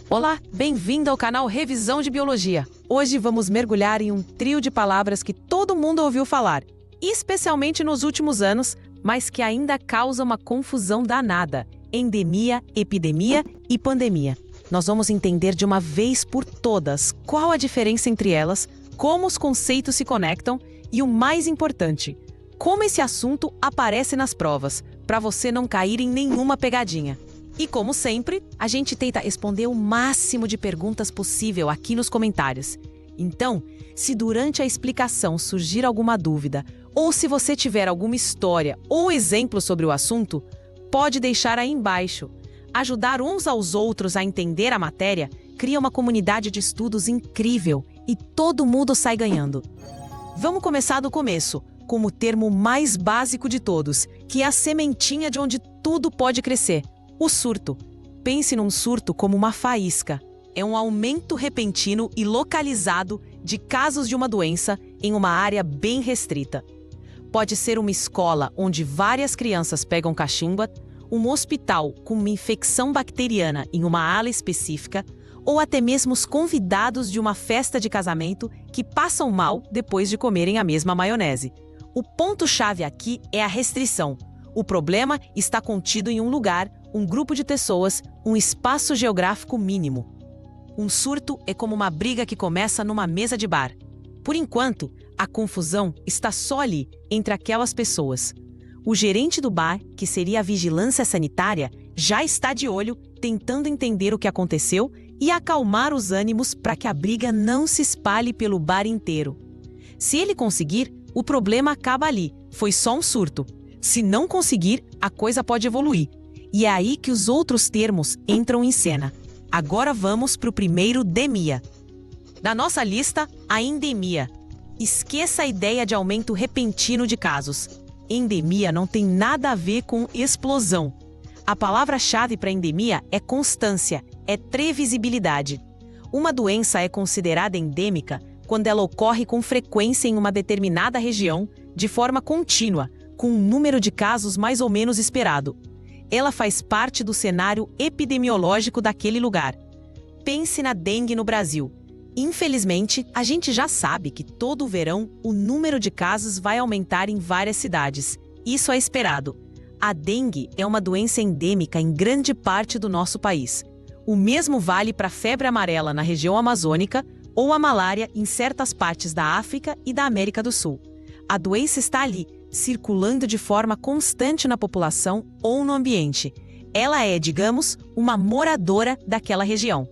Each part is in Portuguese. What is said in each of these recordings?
Olá, bem-vindo ao canal Revisão de Biologia. Hoje vamos mergulhar em um trio de palavras que todo mundo ouviu falar, especialmente nos últimos anos, mas que ainda causa uma confusão danada: endemia, epidemia e pandemia. Nós vamos entender de uma vez por todas qual a diferença entre elas, como os conceitos se conectam e, o mais importante, como esse assunto aparece nas provas, para você não cair em nenhuma pegadinha. E como sempre, a gente tenta responder o máximo de perguntas possível aqui nos comentários. Então, se durante a explicação surgir alguma dúvida, ou se você tiver alguma história ou exemplo sobre o assunto, pode deixar aí embaixo. Ajudar uns aos outros a entender a matéria cria uma comunidade de estudos incrível e todo mundo sai ganhando. Vamos começar do começo, com o termo mais básico de todos, que é a sementinha de onde tudo pode crescer. O surto. Pense num surto como uma faísca. É um aumento repentino e localizado de casos de uma doença em uma área bem restrita. Pode ser uma escola onde várias crianças pegam cachumba, um hospital com uma infecção bacteriana em uma ala específica, ou até mesmo os convidados de uma festa de casamento que passam mal depois de comerem a mesma maionese. O ponto-chave aqui é a restrição. O problema está contido em um lugar, um grupo de pessoas, um espaço geográfico mínimo. Um surto é como uma briga que começa numa mesa de bar. Por enquanto, a confusão está só ali, entre aquelas pessoas. O gerente do bar, que seria a vigilância sanitária, já está de olho, tentando entender o que aconteceu e acalmar os ânimos para que a briga não se espalhe pelo bar inteiro. Se ele conseguir, o problema acaba ali, foi só um surto. Se não conseguir, a coisa pode evoluir. E é aí que os outros termos entram em cena. Agora vamos para o primeiro demia. Da nossa lista, a endemia. Esqueça a ideia de aumento repentino de casos. Endemia não tem nada a ver com explosão. A palavra-chave para endemia é constância, é previsibilidade. Uma doença é considerada endêmica quando ela ocorre com frequência em uma determinada região, de forma contínua, com um número de casos mais ou menos esperado. Ela faz parte do cenário epidemiológico daquele lugar. Pense na dengue no Brasil. Infelizmente, a gente já sabe que todo verão o número de casos vai aumentar em várias cidades. Isso é esperado. A dengue é uma doença endêmica em grande parte do nosso país. O mesmo vale para a febre amarela na região amazônica ou a malária em certas partes da África e da América do Sul. A doença está ali, circulando de forma constante na população ou no ambiente. Ela é, digamos, uma moradora daquela região.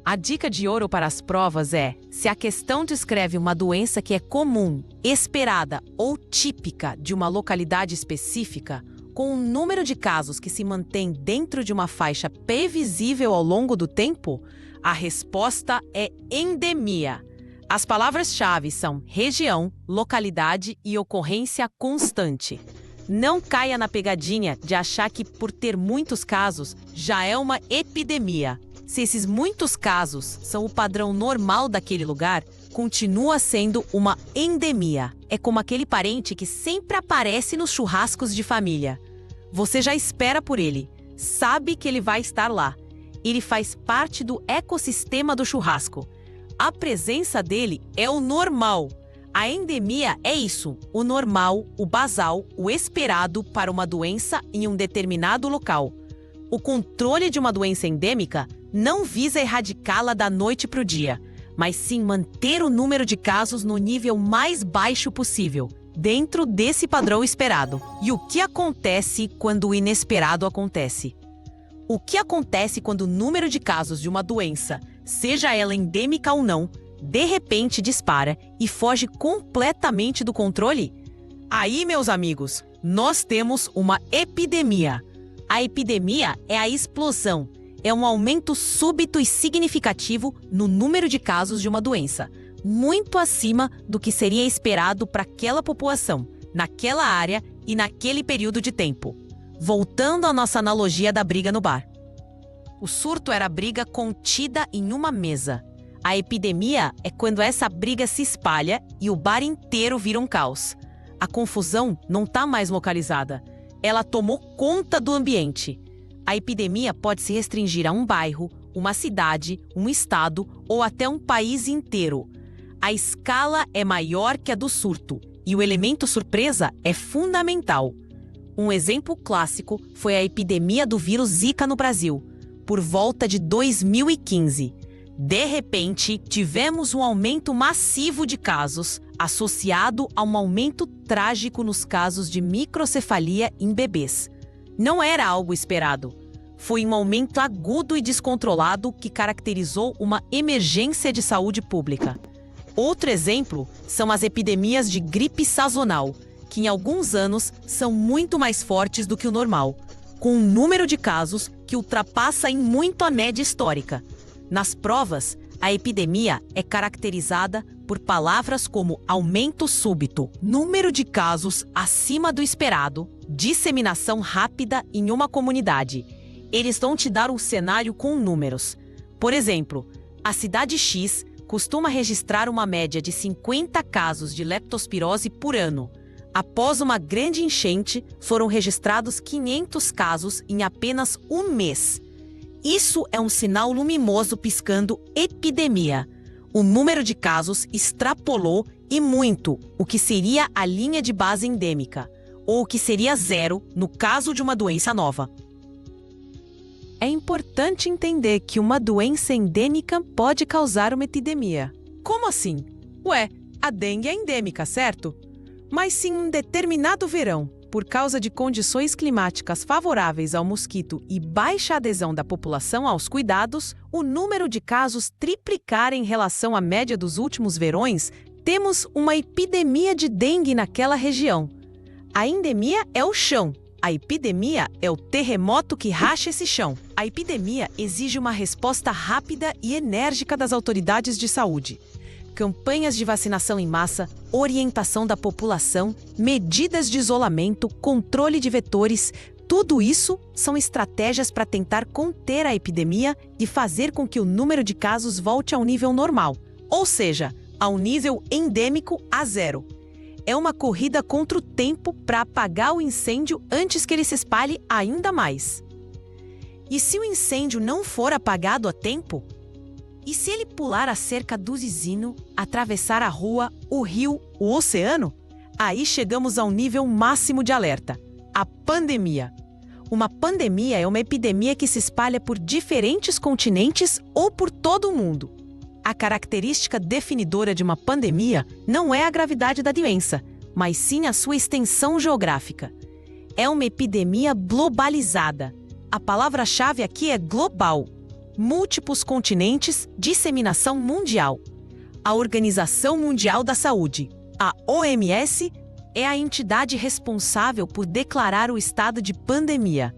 A dica de ouro para as provas é: se a questão descreve uma doença que é comum, esperada ou típica de uma localidade específica, com um número de casos que se mantém dentro de uma faixa previsível ao longo do tempo, a resposta é endemia. As palavras-chave são região, localidade e ocorrência constante. Não caia na pegadinha de achar que, por ter muitos casos, já é uma epidemia. Se esses muitos casos são o padrão normal daquele lugar, continua sendo uma endemia. É como aquele parente que sempre aparece nos churrascos de família. Você já espera por ele, sabe que ele vai estar lá. Ele faz parte do ecossistema do churrasco. A presença dele é o normal. A endemia é isso, o normal, o basal, o esperado para uma doença em um determinado local. O controle de uma doença endêmica não visa erradicá-la da noite para o dia, mas sim manter o número de casos no nível mais baixo possível, dentro desse padrão esperado. E o que acontece quando o inesperado acontece? O que acontece quando o número de casos de uma doença, seja ela endêmica ou não, de repente dispara e foge completamente do controle? Aí, meus amigos, nós temos uma epidemia. A epidemia é a explosão, é um aumento súbito e significativo no número de casos de uma doença, muito acima do que seria esperado para aquela população, naquela área e naquele período de tempo. Voltando à nossa analogia da briga no bar. O surto era a briga contida em uma mesa. A epidemia é quando essa briga se espalha e o bar inteiro vira um caos. A confusão não está mais localizada. Ela tomou conta do ambiente. A epidemia pode se restringir a um bairro, uma cidade, um estado ou até um país inteiro. A escala é maior que a do surto e o elemento surpresa é fundamental. Um exemplo clássico foi a epidemia do vírus Zika no Brasil, por volta de 2015. De repente, tivemos um aumento massivo de casos, associado a um aumento trágico nos casos de microcefalia em bebês. Não era algo esperado. Foi um aumento agudo e descontrolado que caracterizou uma emergência de saúde pública. Outro exemplo são as epidemias de gripe sazonal, que em alguns anos são muito mais fortes do que o normal, com um número de casos que ultrapassa em muito a média histórica. Nas provas, a epidemia é caracterizada por palavras como aumento súbito, número de casos acima do esperado, disseminação rápida em uma comunidade. Eles vão te dar um cenário com números. Por exemplo, a cidade X costuma registrar uma média de 50 casos de leptospirose por ano. Após uma grande enchente, foram registrados 500 casos em apenas um mês. Isso é um sinal luminoso piscando epidemia. O número de casos extrapolou e muito o que seria a linha de base endêmica, ou o que seria zero no caso de uma doença nova. É importante entender que uma doença endêmica pode causar uma epidemia. Como assim? Ué, a dengue é endêmica, certo? Mas se em um determinado verão, por causa de condições climáticas favoráveis ao mosquito e baixa adesão da população aos cuidados, o número de casos triplicar em relação à média dos últimos verões, temos uma epidemia de dengue naquela região. A endemia é o chão. A epidemia é o terremoto que racha esse chão. A epidemia exige uma resposta rápida e enérgica das autoridades de saúde. Campanhas de vacinação em massa, orientação da população, medidas de isolamento, controle de vetores, tudo isso são estratégias para tentar conter a epidemia e fazer com que o número de casos volte ao nível normal, ou seja, ao nível endêmico a zero. É uma corrida contra o tempo para apagar o incêndio antes que ele se espalhe ainda mais. E se o incêndio não for apagado a tempo? E se ele pular a cerca do vizinho, atravessar a rua, o rio, o oceano? Aí chegamos ao nível máximo de alerta: a pandemia. Uma pandemia é uma epidemia que se espalha por diferentes continentes ou por todo o mundo. A característica definidora de uma pandemia não é a gravidade da doença, mas sim a sua extensão geográfica. É uma epidemia globalizada. A palavra-chave aqui é global. Múltiplos continentes, disseminação mundial. A Organização Mundial da Saúde, a OMS, é a entidade responsável por declarar o estado de pandemia.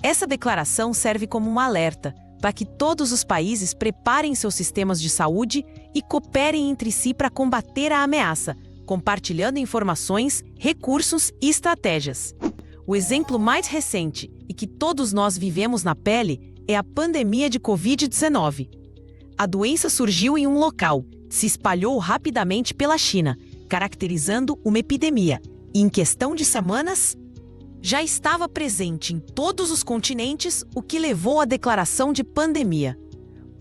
Essa declaração serve como um alerta para que todos os países preparem seus sistemas de saúde e cooperem entre si para combater a ameaça, compartilhando informações, recursos e estratégias. O exemplo mais recente e que todos nós vivemos na pele é a pandemia de Covid-19. A doença surgiu em um local, se espalhou rapidamente pela China, caracterizando uma epidemia, e em questão de semanas, já estava presente em todos os continentes, o que levou à declaração de pandemia.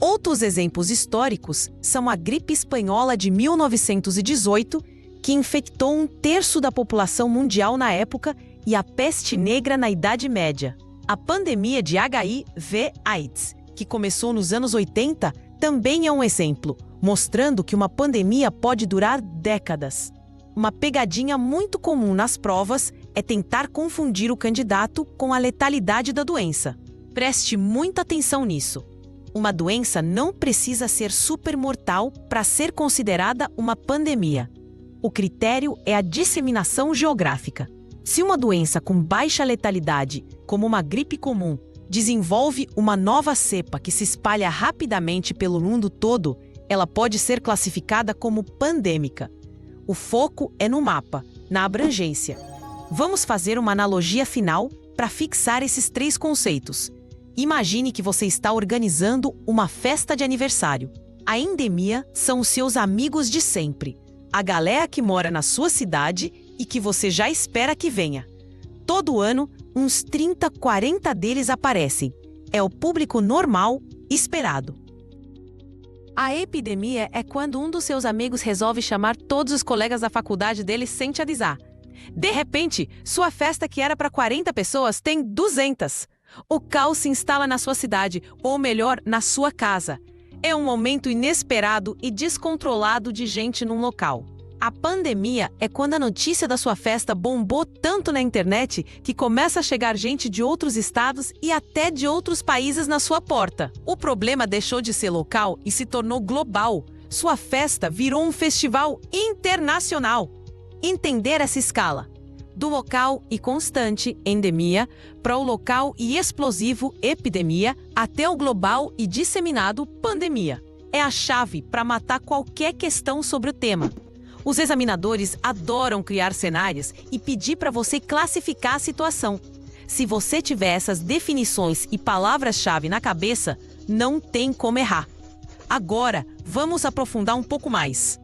Outros exemplos históricos são a gripe espanhola de 1918, que infectou 1/3 da população mundial na época, e a peste negra na Idade Média. A pandemia de HIV/AIDS, que começou nos anos 80, também é um exemplo, mostrando que uma pandemia pode durar décadas. Uma pegadinha muito comum nas provas é tentar confundir o candidato com a letalidade da doença. Preste muita atenção nisso. Uma doença não precisa ser supermortal para ser considerada uma pandemia. O critério é a disseminação geográfica. Se uma doença com baixa letalidade, como uma gripe comum, desenvolve uma nova cepa que se espalha rapidamente pelo mundo todo, ela pode ser classificada como pandêmica. O foco é no mapa, na abrangência. Vamos fazer uma analogia final para fixar esses 3 conceitos. Imagine que você está organizando uma festa de aniversário. A endemia são os seus amigos de sempre, a galera que mora na sua cidade e que você já espera que venha. Todo ano, uns 30, 40 deles aparecem. É o público normal, esperado. A epidemia é quando um dos seus amigos resolve chamar todos os colegas da faculdade dele sem te avisar. De repente, sua festa que era para 40 pessoas tem 200. O caos se instala na sua cidade, ou melhor, na sua casa. É um momento inesperado e descontrolado de gente num local. A pandemia é quando a notícia da sua festa bombou tanto na internet que começa a chegar gente de outros estados e até de outros países na sua porta. O problema deixou de ser local e se tornou global. Sua festa virou um festival internacional. Entender essa escala, do local e constante, endemia, para o local e explosivo, epidemia, até o global e disseminado, pandemia. É a chave para matar qualquer questão sobre o tema. Os examinadores adoram criar cenários e pedir para você classificar a situação. Se você tiver essas definições e palavras-chave na cabeça, não tem como errar. Agora, vamos aprofundar um pouco mais.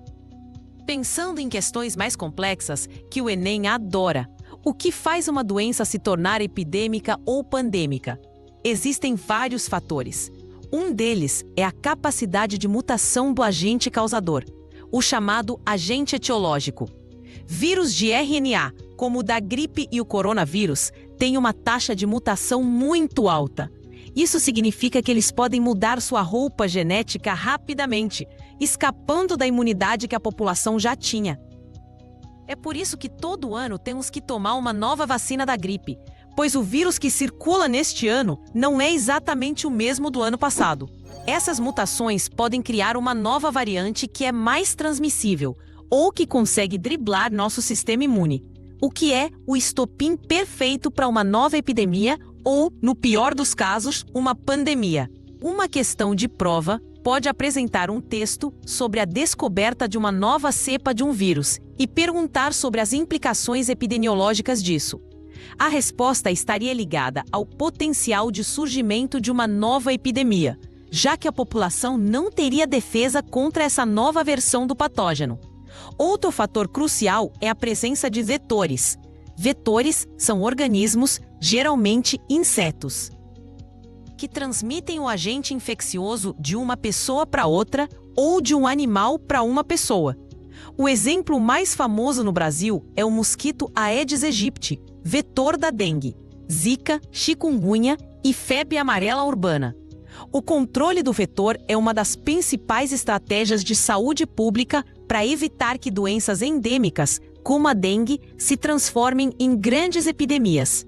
Pensando em questões mais complexas, que o Enem adora, o que faz uma doença se tornar epidêmica ou pandêmica? Existem vários fatores. Um deles é a capacidade de mutação do agente causador, o chamado agente etiológico. Vírus de RNA, como o da gripe e o coronavírus, têm uma taxa de mutação muito alta. Isso significa que eles podem mudar sua roupa genética rapidamente, escapando da imunidade que a população já tinha. É por isso que todo ano temos que tomar uma nova vacina da gripe, pois o vírus que circula neste ano não é exatamente o mesmo do ano passado. Essas mutações podem criar uma nova variante que é mais transmissível ou que consegue driblar nosso sistema imune, o que é o estopim perfeito para uma nova epidemia ou, no pior dos casos, uma pandemia. Uma questão de prova pode apresentar um texto sobre a descoberta de uma nova cepa de um vírus e perguntar sobre as implicações epidemiológicas disso. A resposta estaria ligada ao potencial de surgimento de uma nova epidemia, já que a população não teria defesa contra essa nova versão do patógeno. Outro fator crucial é a presença de vetores. Vetores são organismos, geralmente insetos, que transmitem o agente infeccioso de uma pessoa para outra ou de um animal para uma pessoa. O exemplo mais famoso no Brasil é o mosquito Aedes aegypti, vetor da dengue, zika, chikungunya e febre amarela urbana. O controle do vetor é uma das principais estratégias de saúde pública para evitar que doenças endêmicas, como a dengue, se transformem em grandes epidemias.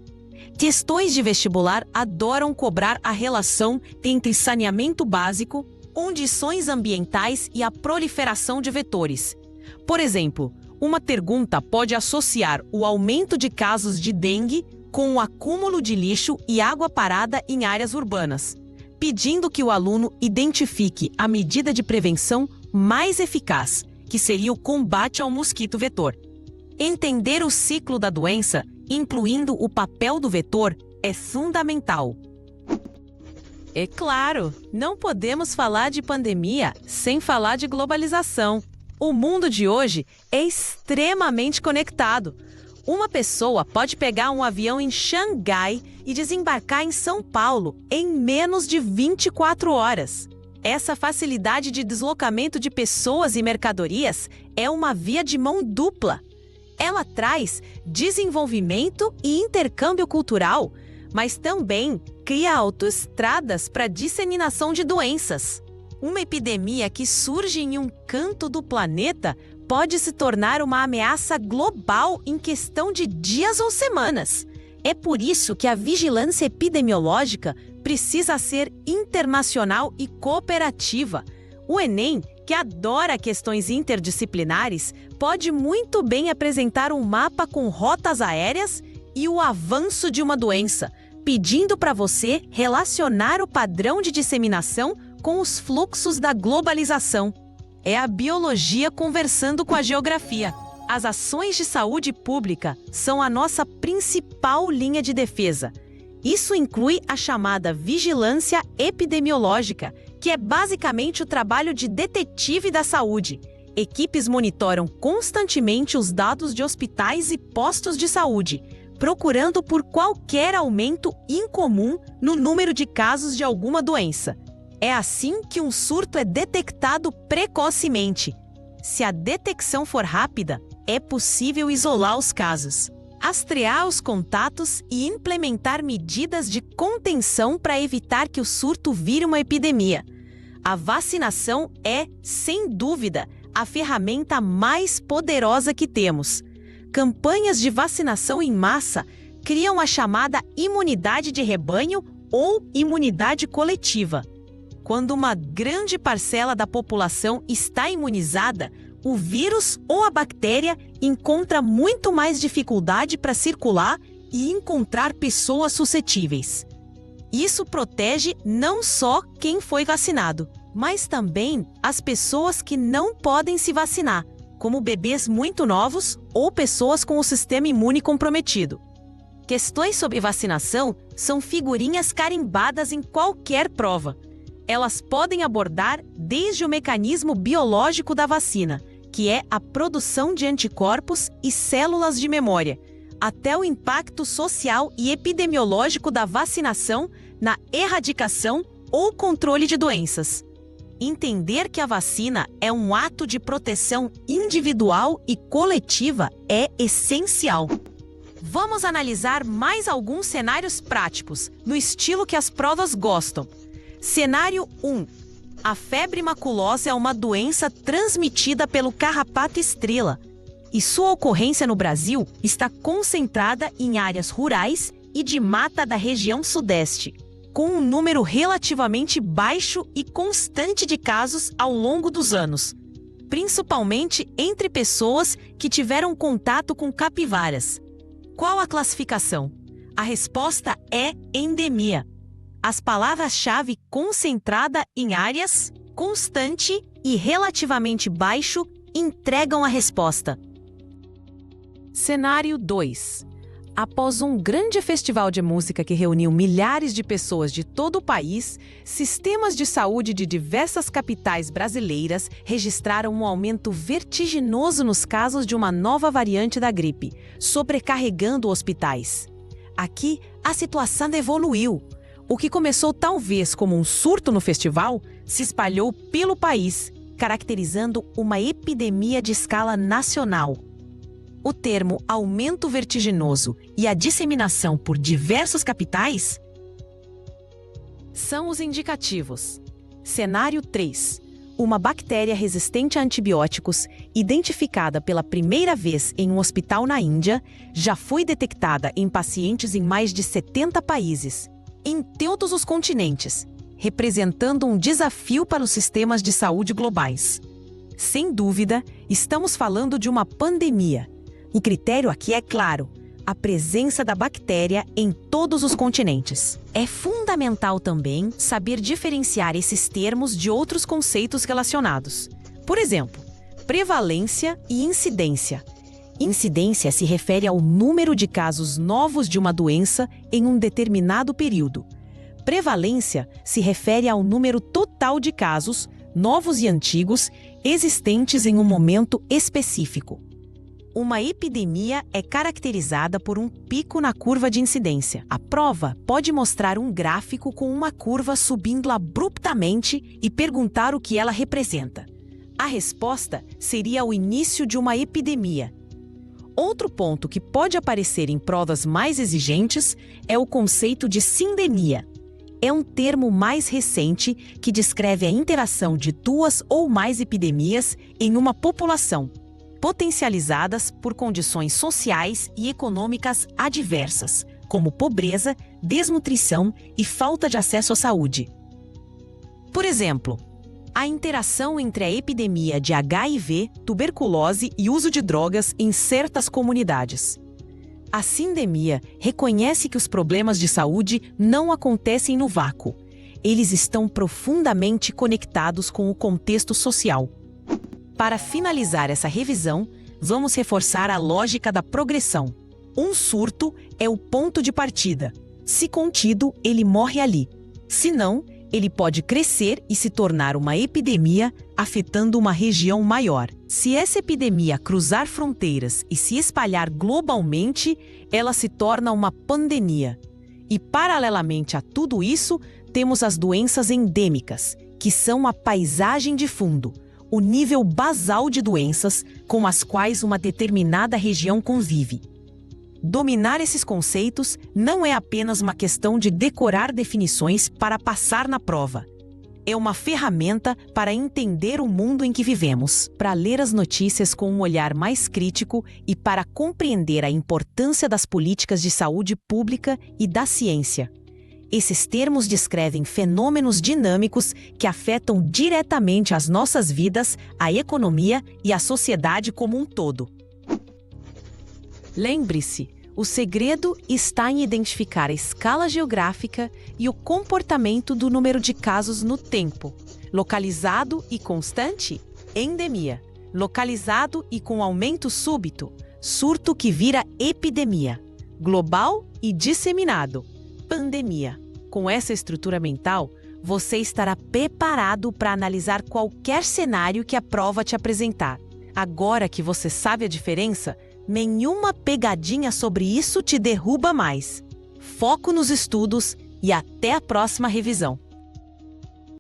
Questões de vestibular adoram cobrar a relação entre saneamento básico, condições ambientais e a proliferação de vetores. Por exemplo, uma pergunta pode associar o aumento de casos de dengue com o acúmulo de lixo e água parada em áreas urbanas, pedindo que o aluno identifique a medida de prevenção mais eficaz, que seria o combate ao mosquito vetor. Entender o ciclo da doença, incluindo o papel do vetor, é fundamental. É claro, não podemos falar de pandemia sem falar de globalização. O mundo de hoje é extremamente conectado. Uma pessoa pode pegar um avião em Xangai e desembarcar em São Paulo em menos de 24 horas. Essa facilidade de deslocamento de pessoas e mercadorias é uma via de mão dupla. Ela traz desenvolvimento e intercâmbio cultural, mas também cria autoestradas para disseminação de doenças. Uma epidemia que surge em um canto do planeta pode se tornar uma ameaça global em questão de dias ou semanas. É por isso que a vigilância epidemiológica precisa ser internacional e cooperativa. O Enem, que adora questões interdisciplinares, pode muito bem apresentar um mapa com rotas aéreas e o avanço de uma doença, pedindo para você relacionar o padrão de disseminação com os fluxos da globalização. É a biologia conversando com a geografia. As ações de saúde pública são a nossa principal linha de defesa. Isso inclui a chamada vigilância epidemiológica, que é basicamente o trabalho de detetive da saúde. Equipes monitoram constantemente os dados de hospitais e postos de saúde, procurando por qualquer aumento incomum no número de casos de alguma doença. É assim que um surto é detectado precocemente. Se a detecção for rápida, é possível isolar os casos, rastrear os contatos e implementar medidas de contenção para evitar que o surto vire uma epidemia. A vacinação é, sem dúvida, a ferramenta mais poderosa que temos. Campanhas de vacinação em massa criam a chamada imunidade de rebanho ou imunidade coletiva. Quando uma grande parcela da população está imunizada, o vírus ou a bactéria encontra muito mais dificuldade para circular e encontrar pessoas suscetíveis. Isso protege não só quem foi vacinado, mas também as pessoas que não podem se vacinar, como bebês muito novos ou pessoas com o sistema imune comprometido. Questões sobre vacinação são figurinhas carimbadas em qualquer prova. Elas podem abordar desde o mecanismo biológico da vacina, que é a produção de anticorpos e células de memória, até o impacto social e epidemiológico da vacinação na erradicação ou controle de doenças. Entender que a vacina é um ato de proteção individual e coletiva é essencial. Vamos analisar mais alguns cenários práticos, no estilo que as provas gostam. Cenário 1. A febre maculosa é uma doença transmitida pelo carrapato estrela, e sua ocorrência no Brasil está concentrada em áreas rurais e de mata da região sudeste, com um número relativamente baixo e constante de casos ao longo dos anos, principalmente entre pessoas que tiveram contato com capivaras. Qual a classificação? A resposta é endemia. As palavras-chave concentrada em áreas, constante e relativamente baixo entregam a resposta. Cenário 2. Após um grande festival de música que reuniu milhares de pessoas de todo o país, sistemas de saúde de diversas capitais brasileiras registraram um aumento vertiginoso nos casos de uma nova variante da gripe, sobrecarregando hospitais. Aqui, a situação evoluiu. O que começou talvez como um surto no festival se espalhou pelo país, caracterizando uma epidemia de escala nacional. O termo aumento vertiginoso e a disseminação por diversas capitais são os indicativos. Cenário 3. Uma bactéria resistente a antibióticos, identificada pela primeira vez em um hospital na Índia, já foi detectada em pacientes em mais de 70 países, em todos os continentes, representando um desafio para os sistemas de saúde globais. Sem dúvida, estamos falando de uma pandemia. O critério aqui é claro: a presença da bactéria em todos os continentes. É fundamental também saber diferenciar esses termos de outros conceitos relacionados. Por exemplo, prevalência e incidência. Incidência se refere ao número de casos novos de uma doença em um determinado período. Prevalência se refere ao número total de casos, novos e antigos, existentes em um momento específico. Uma epidemia é caracterizada por um pico na curva de incidência. A prova pode mostrar um gráfico com uma curva subindo abruptamente e perguntar o que ela representa. A resposta seria o início de uma epidemia. Outro ponto que pode aparecer em provas mais exigentes é o conceito de sindemia. É um termo mais recente que descreve a interação de duas ou mais epidemias em uma população, potencializadas por condições sociais e econômicas adversas, como pobreza, desnutrição e falta de acesso à saúde. Por exemplo, a interação entre a epidemia de HIV, tuberculose e uso de drogas em certas comunidades. A sindemia reconhece que os problemas de saúde não acontecem no vácuo. Eles estão profundamente conectados com o contexto social. Para finalizar essa revisão, vamos reforçar a lógica da progressão. Um surto é o ponto de partida. Se contido, ele morre ali. Se não, ele pode crescer e se tornar uma epidemia, afetando uma região maior. Se essa epidemia cruzar fronteiras e se espalhar globalmente, ela se torna uma pandemia. E, paralelamente a tudo isso, temos as doenças endêmicas, que são a paisagem de fundo, o nível basal de doenças com as quais uma determinada região convive. Dominar esses conceitos não é apenas uma questão de decorar definições para passar na prova. É uma ferramenta para entender o mundo em que vivemos, para ler as notícias com um olhar mais crítico e para compreender a importância das políticas de saúde pública e da ciência. Esses termos descrevem fenômenos dinâmicos que afetam diretamente as nossas vidas, a economia e a sociedade como um todo. Lembre-se, o segredo está em identificar a escala geográfica e o comportamento do número de casos no tempo. Localizado e constante, endemia. Localizado e com aumento súbito, surto que vira epidemia. Global e disseminado, pandemia. Com essa estrutura mental, você estará preparado para analisar qualquer cenário que a prova te apresentar. Agora que você sabe a diferença, nenhuma pegadinha sobre isso te derruba mais. Foco nos estudos e até a próxima revisão.